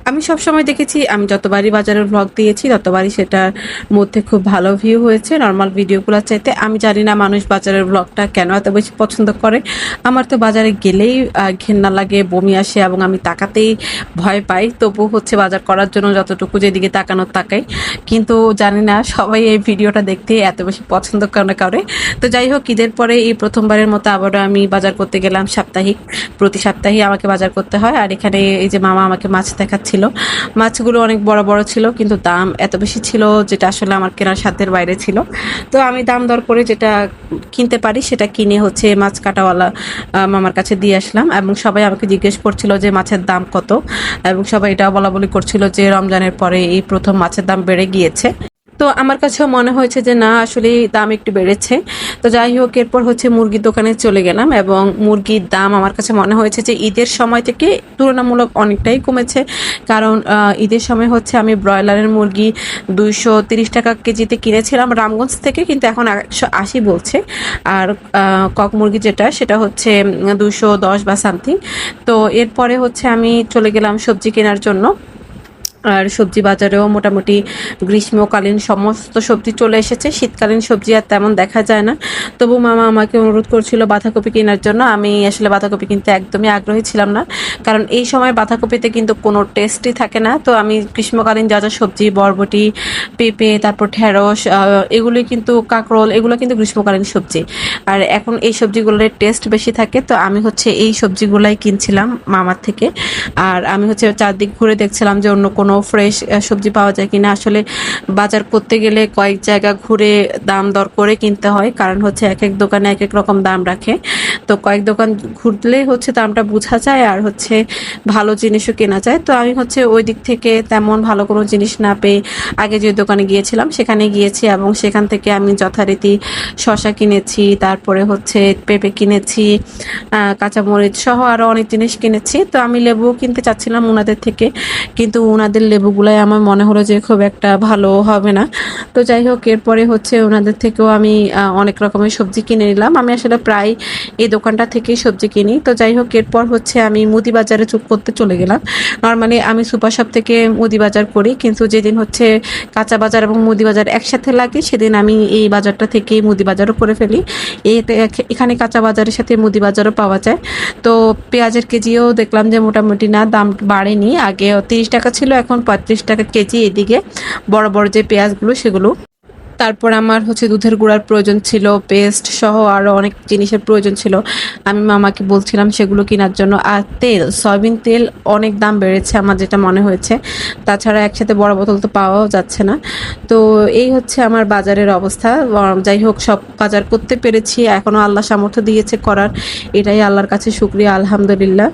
আমি সবসময় দেখেছি আমি যতবারই বাজারের ভ্লগ দিয়েছি ততবারই সেটার মধ্যে খুব ভালো ভিউ হয়েছে নর্মাল ভিডিওগুলোর চাইতে। আমি জানি না মানুষ বাজারের ভ্লগটা কেন এত বেশি পছন্দ করে। আমার তো বাজারে গেলেই ঘেন্না লাগে, বমি আসে এবং আমি তাকাতেই ভয় পাই। তবু হচ্ছে বাজার করার জন্য যতটুকু যেদিকে তাকানোর তাকাই, কিন্তু জানি না সবাই এই ভিডিওটা দেখতে এত বেশি পছন্দ করে। তো যাই হোক, ঈদের পরে এই প্রথমবারের মতো আবারও আমি বাজার করতে গেলাম। প্রতি সপ্তাহে আমাকে বাজার করতে হয়। আর এখানে এই যে মামা আমাকে মাছ দেখাচ্ছিল। মাছগুলো অনেক বড় বড় ছিল, কিন্তু দাম এত বেশি ছিল যেটা আসলে আমার কেনার সাধ্যের বাইরে ছিল। তো আমি দাম দর করে যেটা কিনতে পারি সেটা কিনে হচ্ছে মাছ কাটাওয়ালা মামার কাছে দিয়ে আসলাম। এবং সবাই আমাকে জিজ্ঞেস করছিল যে মাছের দাম কত, এবং সবাই এটাও বলা বলি করছিল যে রমজানের পরে এই প্রথম মাছের দাম বেড়ে গিয়েছে। তো আমার কাছেও মনে হয়েছে যে না, আসলে দাম একটু বেড়েছে। তো যাই হোক, এরপর হচ্ছে মুরগির দোকানে চলে গেলাম এবং মুরগির দাম আমার কাছে মনে হয়েছে যে ঈদের সময় থেকে তুলনামূলক অনেকটাই কমেছে। কারণ ঈদের সময় হচ্ছে আমি ব্রয়লারের মুরগি 230 টাকা কেজিতে কিনেছিলাম রামগঞ্জ থেকে, কিন্তু এখন 180 বলছে। আর কক মুরগি যেটা সেটা হচ্ছে 210 বা সামথিং। তো এরপরে হচ্ছে আমি চলে গেলাম সবজি কেনার জন্য। আর সবজি বাজারেও মোটামুটি গ্রীষ্মকালীন সমস্ত সবজি চলে এসেছে, শীতকালীন সবজি আর তেমন দেখা যায় না। তবু মামা আমাকে অনুরোধ করছিল বাঁধাকপি কেনার জন্য। আমি আসলে বাঁধাকপি কিনতে একদমই আগ্রহী ছিলাম না, কারণ এই সময় বাঁধাকপিতে কিন্তু কোনো টেস্টই থাকে না। তো আমি গ্রীষ্মকালীন যা যা সবজি, বরবটি, পেঁপে, তারপর ঢেঁড়স, এগুলোই কিন্তু কাঁকরোল, এগুলো কিন্তু গ্রীষ্মকালীন সবজি। আর এখন এই সবজিগুলোর টেস্ট বেশি থাকে, তো আমি হচ্ছে এই সবজিগুলাই কিনছিলাম মামার থেকে। আর আমি হচ্ছে চারদিক ঘুরে দেখছিলাম যে অন্য কোনো ফ্রেশ সবজি পাওয়া যায় কিনা। আসলে বাজার করতে গেলে কয়েক জায়গা ঘুরে দাম দর করে কিনতে হয়, কারণ হচ্ছে এক এক দোকানে এক এক রকম দাম রাখে। তো কয়েক দোকান ঘুরলে হচ্ছে দামটা বোঝা যায় আর হচ্ছে ভালো জিনিসও কেনা যায়। তো আমি হচ্ছে ওই দিক থেকে তেমন ভালো কোনো জিনিস না পেয়ে আগে যে দোকানে গিয়েছিলাম সেখানে গিয়েছি, এবং সেখান থেকে আমি যথারীতি শসা কিনেছি, তারপরে হচ্ছে পেঁপে কিনেছি, কাঁচামরিচ সহ আরও অনেক জিনিস কিনেছি। তো আমি লেবুও কিনতে চাচ্ছিলাম ওনাদের থেকে, কিন্তু ওনাদের লেবুগুলাই আমার মনে হলো যে খুব একটা ভালো হবে না। তো যাই হোক, এরপরে হচ্ছে ওনাদের থেকেও আমি অনেক রকমের সবজি কিনে নিলাম। আমি আসলে প্রায় এই দোকানটা থেকেই সবজি কিনি। তো যাই হোক, এরপর হচ্ছে আমি মুদি বাজারে করতে চলে গেলাম। নর্মালি আমি সুপার শপ থেকে মুদি বাজার করি, কিন্তু যেদিন হচ্ছে কাঁচা বাজার এবং মুদি বাজার একসাথে লাগে সেদিন আমি এই বাজারটা থেকেই মুদি বাজারও করে ফেলি। এখানে কাঁচা বাজারের সাথে মুদি বাজারও পাওয়া যায়। তো পেঁয়াজের কেজিও দেখলাম যে মোটামুটি না, দাম বাড়েনি। আগে 30 টাকা ছিল, এখন 35 টাকা কেজি এদিকে বড় বড় যে পেঁয়াজগুলো সেগুলো। তারপর আমার হচ্ছে দুধের গুঁড়ার প্রয়োজন ছিল, পেস্ট সহ আরও অনেক জিনিসের প্রয়োজন ছিল। আমি মামাকে বলছিলাম সেগুলো কেনার জন্য। আর তেল, সয়াবিন তেল অনেক দাম বেড়েছে আমার যেটা মনে হয়েছে। তাছাড়া একসাথে বড় বোতল তো পাওয়াও যাচ্ছে না। তো এই হচ্ছে আমার বাজারের অবস্থা। যাই হোক, সব বাজার করতে পেরেছি, এখনও আল্লাহ সামর্থ্য দিয়েছে করার, এটাই আল্লাহর কাছে শুকরিয়া, আলহামদুলিল্লাহ।